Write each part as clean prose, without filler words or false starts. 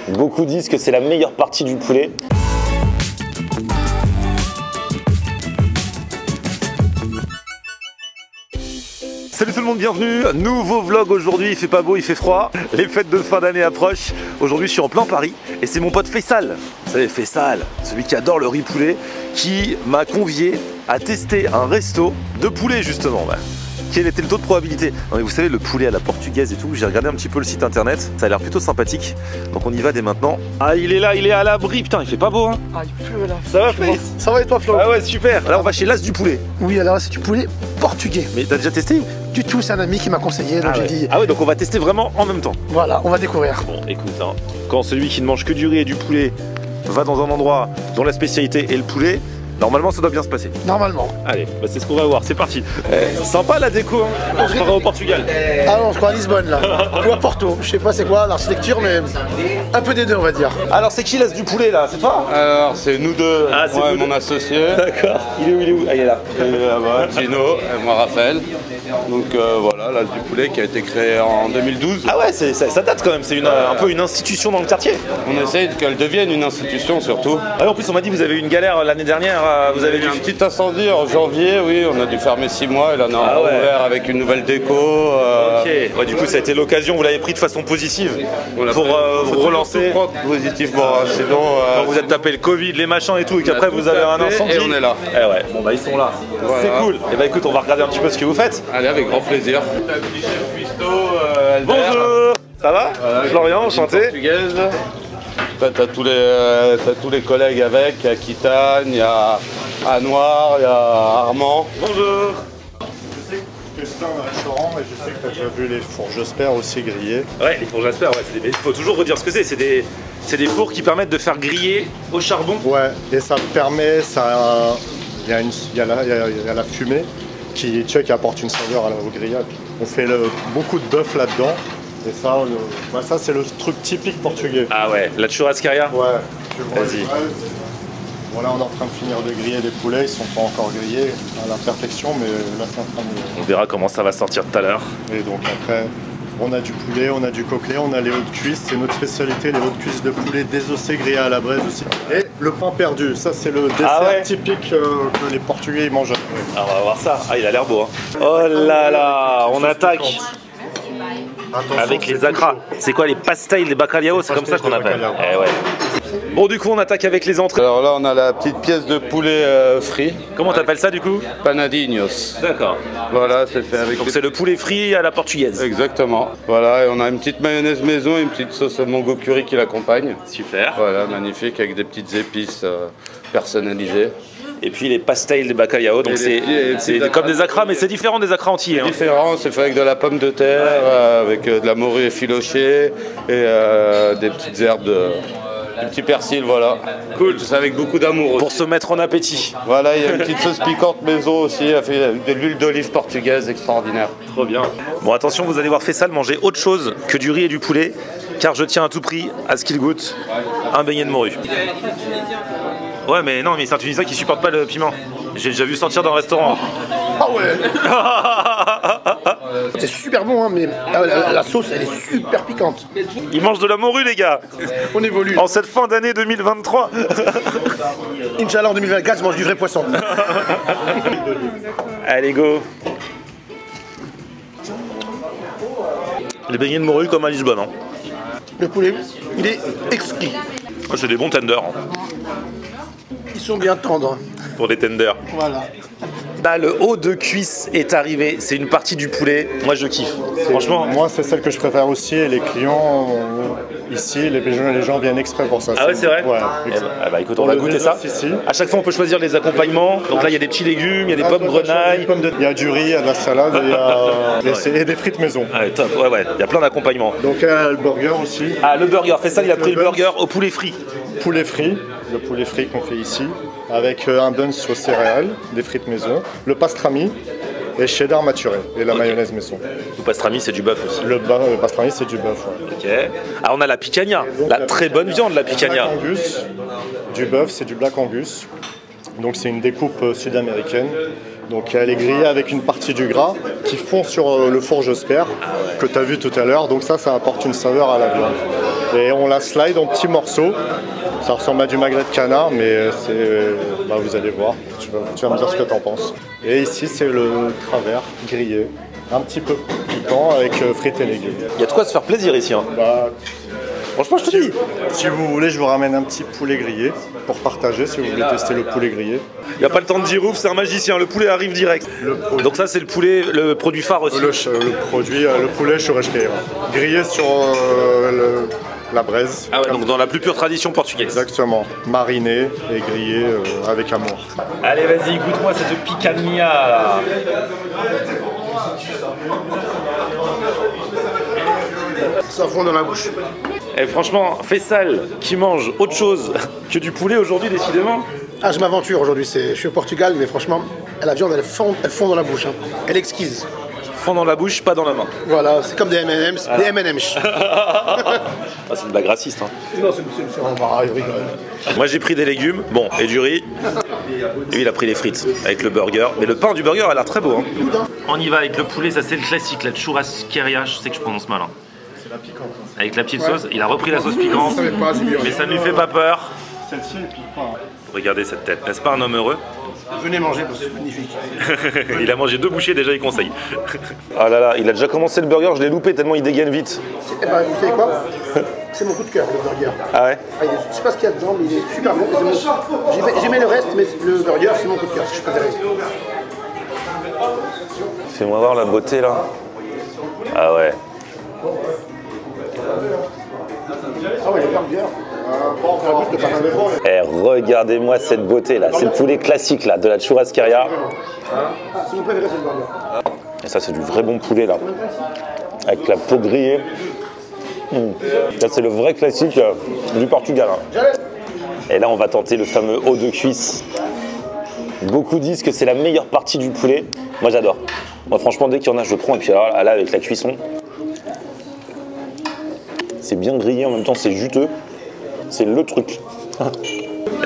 Beaucoup disent que c'est la meilleure partie du poulet. Salut tout le monde, bienvenue, nouveau vlog aujourd'hui, il fait pas beau, il fait froid, les fêtes de fin d'année approchent. Aujourd'hui je suis en plein Paris et c'est mon pote Faisal, vous savez Faisal, celui qui adore le riz poulet, qui m'a convié à tester un resto de poulet justement. Quel était le taux de probabilité? Non mais vous savez, le poulet à la portugaise et tout, j'ai regardé un petit peu le site internet, ça a l'air plutôt sympathique, donc on y va dès maintenant. Ah il est là, il est à l'abri, putain il fait pas beau hein. Ah il pleut là. Ça va Faisal? Ça va et toi Flo? Ah ouais super, là on va chez l'As du poulet. Oui alors c'est du poulet portugais. Mais t'as déjà testé? Du tout, c'est un ami qui m'a conseillé, donc j'ai dit... Ah ouais, donc on va tester vraiment en même temps. Voilà, on va découvrir. Bon écoute, hein, quand celui qui ne mange que du riz et du poulet va dans un endroit dont la spécialité est le poulet, normalement ça doit bien se passer. Normalement. Allez, bah c'est ce qu'on va voir, c'est parti. Sympa la déco, hein. On se croirait au Portugal. Ah non, on se croit à Lisbonne là. Ou à Porto, je sais pas c'est quoi l'architecture, mais un peu des deux on va dire. Alors c'est qui l'As du poulet là? C'est toi? Alors c'est nous deux, Ah, c'est moi et vous mon deux. associé. D'accord. Il est où? Ah il est là. Gino et moi Raphaël. Donc voilà, l'As du poulet qui a été créé en 2012. Ah ouais, ça date quand même, c'est un peu une institution dans le quartier. On essaye qu'elle devienne une institution surtout. Ah, en plus on m'a dit que vous avez eu une galère l'année dernière, vous avez Il y a eu dû... un petit incendie en janvier, oui, on a dû fermer 6 mois et là on a Ah ouais. ouvert avec une nouvelle déco. Ok, ouais, du coup ça a été l'occasion, vous l'avez pris de façon positive pour vous relancer. Positivement, hein, sinon Quand vous êtes tapé le Covid, les machins et tout, et qu'après vous avez un incendie. et on est là. Eh ouais, bon bah ils sont là. Voilà. C'est cool. Et bah écoute, on va regarder un petit peu ce que vous faites. Allez, avec grand plaisir. Bonjour. Ça va? Florian, enchanté. Portugaise. T'as tous les collègues avec, il y a Kitane, il y a Anouar, il y a Armand. Bonjour. Je sais que c'est un restaurant et je sais que tu as déjà vu les fours, j'espère, aussi grillés. Ouais, les fours Jasper, ouais, il faut toujours redire ce que c'est. C'est des fours qui permettent de faire griller au charbon. Ouais, et ça permet, il y a la fumée qui apporte une saveur au grillage. On fait beaucoup de bœuf là-dedans. Et ça, ça c'est le truc typique portugais. Ah ouais, la churrascaria. Ouais, tu vois. Vas-y. Voilà, on est en train de finir de griller les poulets, ils sont pas encore grillés à la perfection, mais là c'est en train de... On verra comment ça va sortir tout à l'heure. Et donc après, on a du poulet, on a du coquelet, on a les hautes cuisses, c'est notre spécialité, les hautes cuisses de poulet désossées grillées à la braise aussi. Et le pain perdu, ça c'est le dessert typique que les Portugais ils mangent. Alors on va voir ça. Ah, il a l'air beau. Hein. Oh là là, on attaque. Attention, Avec les c'est acras. C'est quoi les pastéis, les bacalhao? C'est comme ça qu'on appelle. Eh ouais. Bon, du coup, on attaque avec les entrées. Alors là, on a la petite pièce de poulet frit, Comment t'appelles ça du coup? panadinhos. D'accord. Voilà, c'est fait avec Donc c'est le poulet frit à la portugaise. Exactement. Voilà, et on a une petite mayonnaise maison et une petite sauce mango curry qui l'accompagne. Super. Voilà, magnifique, avec des petites épices personnalisées. Et puis les pastéis de bacalhao, donc Et les c'est petits comme des acras, mais c'est différent des acras entiers. Hein. Différent, c'est fait avec de la pomme de terre, avec de la morue effilochée et des petites herbes, du petit persil, voilà. Cool. C'est avec beaucoup d'amour Pour aussi. se mettre en appétit. Voilà, il y a une petite sauce piquante maison aussi, avec de l'huile d'olive portugaise extraordinaire. Trop bien. Bon, attention, vous allez voir Faisal manger autre chose que du riz et du poulet, car je tiens à tout prix à ce qu'il goûte un beignet de morue. Ouais, mais non, mais c'est un Tunisien qui supporte pas le piment. J'ai déjà vu sortir d'un restaurant. Ah ouais. C'est super bon hein, mais la sauce elle est super piquante. Il mange de la morue, les gars. On évolue. En cette fin d'année 2023. Inch'Allah en 2024 je mange du vrai poisson. Allez, go. Les beignets de morue comme à Lisbonne. Hein. Le poulet, il est exquis. Oh, c'est des bons tenders. Hein. Ils sont bien tendres. Pour des tenders. Voilà. Là, le haut de cuisse est arrivé. C'est une partie du poulet. Moi, je kiffe. Franchement. Moi c'est celle que je préfère aussi et les clients ici, les gens viennent exprès pour ça. Ah ouais, c'est vrai? Ouais. Eh bah écoute, on va goûter ça. Ici. À chaque fois, on peut choisir les accompagnements. Donc là, il y a des petits légumes, il y a des pommes grenailles. Il y a du riz, il y a de la salade et des frites maison. Ah, top. Ouais, il y a plein d'accompagnements. Donc le burger aussi, Ah, le burger. Faisal, il a pris le burger au poulet frit. poulet frit, le poulet frit qu'on fait ici, avec un buns aux céréales, des frites maison, le pastrami et cheddar maturé et la mayonnaise maison. Le pastrami, c'est du bœuf aussi. Le pastrami c'est du bœuf. Ouais. Ok. Ah, on a la picanha. La très bonne viande, la picanha. Black Angus, du bœuf c'est du Black Angus. Donc c'est une découpe sud-américaine Donc elle est grillée avec une partie du gras qui fond sur le four Josper que tu as vu tout à l'heure. Donc ça apporte une saveur à la viande. Et on la slide en petits morceaux. Ça ressemble à du magret de canard, mais vous allez voir. Tu vas me dire ce que tu en penses. Et ici, c'est le travers grillé. Un petit peu piquant avec frites et légumes. Il y a de quoi se faire plaisir ici. Hein. Franchement, je te dis. Si vous voulez, je vous ramène un petit poulet grillé pour partager si vous voulez tester le poulet grillé. Il n'y a pas le temps de dire ouf, c'est un magicien, le poulet arrive direct. Donc ça c'est le poulet, le produit phare aussi. Le poulet churrasqueira. Grillé sur la braise. Ah ouais, donc dans la plus pure tradition portugaise. Exactement. Mariné et grillé avec amour. Allez vas-y, goûte-moi cette picanha là. Ça fond dans la bouche. Et franchement, Faisal qui mange autre chose que du poulet aujourd'hui décidément. Ah, je m'aventure aujourd'hui, je suis au Portugal, mais franchement, la viande, elle fond dans la bouche. Hein. Elle est exquise. Fond dans la bouche, pas dans la main. Voilà, c'est comme des M&M's. Des M&M's. Ah, c'est une blague raciste. Hein. Non, c'est il rigole. Moi j'ai pris des légumes, bon, et du riz. Et lui il a pris les frites avec le burger. Mais le pain du burger a l'air très beau. Hein. On y va avec le poulet, ça c'est le classique, la churrasqueria, je sais que je prononce mal. Hein. C'est la piquante. Hein. Avec la petite sauce, il a repris la sauce piquante, mais ça ne lui fait pas peur. Celle-ci elle pique pas. Regardez cette tête, n'est-ce pas un homme heureux? Venez manger parce que c'est magnifique. Il a mangé 2 bouchées déjà, il conseille. Ah là là, il a déjà commencé le burger, je l'ai loupé tellement il dégaine vite. Eh ben, vous savez quoi? C'est mon coup de cœur, le burger. Ah ouais? Je sais pas ce qu'il y a dedans, mais il est super bon. J'aimais le reste, mais le burger, c'est mon coup de cœur, si je préfère. Fais-moi voir la beauté là. Ah ouais. Ah ouais, le burger. Eh, regardez-moi cette beauté là, c'est le poulet classique là, de la churrasqueria. C'est mon préféré, c'est le burger. Et ça c'est du vrai bon poulet là, avec la peau grillée. Là c'est le vrai classique du Portugal. Hein. Et là on va tenter le fameux haut de cuisse. Beaucoup disent que c'est la meilleure partie du poulet. Moi j'adore. Moi franchement dès qu'il y en a je le prends et puis alors, là avec la cuisson. C'est bien grillé en même temps, c'est juteux. C'est le truc.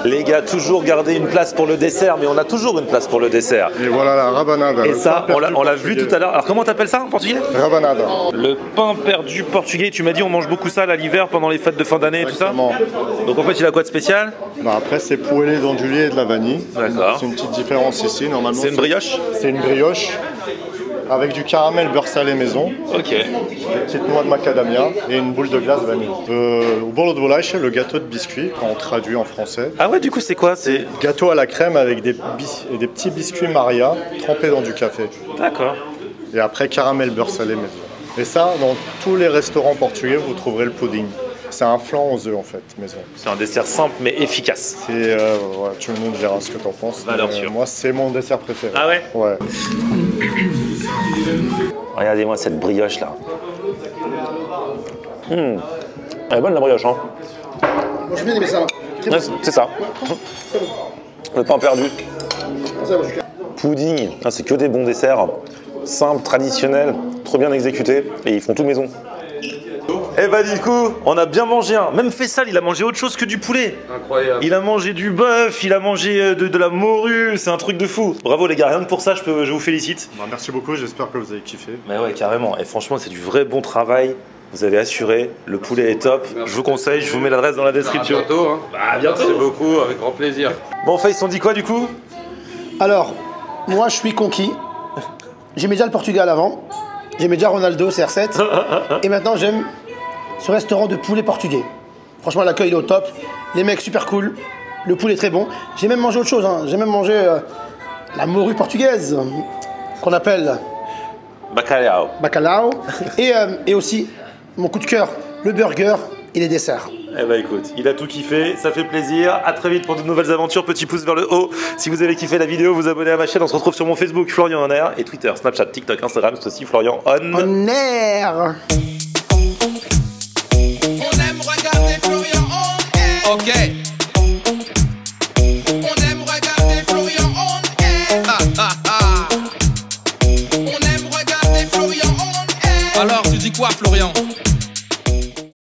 Les gars, toujours garder une place pour le dessert, mais on a toujours une place pour le dessert. Et voilà la rabanada. Et ça, on l'a vu tout à l'heure. Alors comment t'appelles ça en portugais? Rabanada. Le pain perdu portugais. Tu m'as dit on mange beaucoup ça à l'hiver pendant les fêtes de fin d'année et tout ça. Donc en fait il a quoi de spécial? Après c'est poêlé dans du lait et de la vanille. D'accord. C'est une petite différence ici. Normalement C'est une brioche? C'est une brioche. Avec du caramel beurre salé maison, Ok. des petites noix de macadamia et une boule de glace vanille. Au bolo de bolacha, le gâteau de biscuit, quand on traduit en français. Ah ouais, du coup c'est quoi? C'est Gâteau à la crème avec des petits biscuits Maria trempés dans du café. d'accord. Et après caramel beurre salé maison. Et ça, dans tous les restaurants portugais, vous trouverez le pudding. C'est un flan aux œufs en fait, maison. C'est un dessert simple mais efficace. Et tu nous diras ce que t'en penses. Valeur sûre. Moi, c'est mon dessert préféré. Ah ouais? Ouais. Regardez-moi cette brioche là. Elle est bonne la brioche hein. Moi, je bien aimé ça. Ouais, c'est ça. Le pain perdu. Ça, moi, je suis Pudding, ah, c'est que des bons desserts. Simples, traditionnels, trop bien exécutés. Et ils font tout maison. Eh bah du coup, on a bien mangé hein. Même Faisal, il a mangé autre chose que du poulet. Incroyable. Il a mangé du bœuf, il a mangé de la morue, c'est un truc de fou. Bravo les gars, rien que pour ça, je vous félicite. Bah, merci beaucoup, j'espère que vous avez kiffé. Mais ouais, carrément. Et franchement, c'est du vrai bon travail. Vous avez assuré, le poulet est top. Je vous conseille, je vous mets l'adresse dans la description. À bientôt. Hein. Bah, à bientôt. Merci beaucoup, avec grand plaisir. Bon, Face, on dit quoi du coup? Alors, moi je suis conquis. J'aimais déjà le Portugal avant. J'aimais déjà Ronaldo, CR7. Et maintenant j'aime ce restaurant de poulet portugais. Franchement, l'accueil est au top. Les mecs super cool. Le poulet est très bon. J'ai même mangé autre chose. Hein. J'ai même mangé la morue portugaise qu'on appelle Bacalhau. bacalhau. Et aussi, mon coup de cœur, le burger et les desserts. Eh bah écoute, il a tout kiffé, ça fait plaisir. À très vite pour de nouvelles aventures. Petit pouce vers le haut. Si vous avez kiffé la vidéo, vous abonnez à ma chaîne. On se retrouve sur mon Facebook, Florian On Air, et Twitter, Snapchat, TikTok, Instagram, c'est aussi Florian On. On air.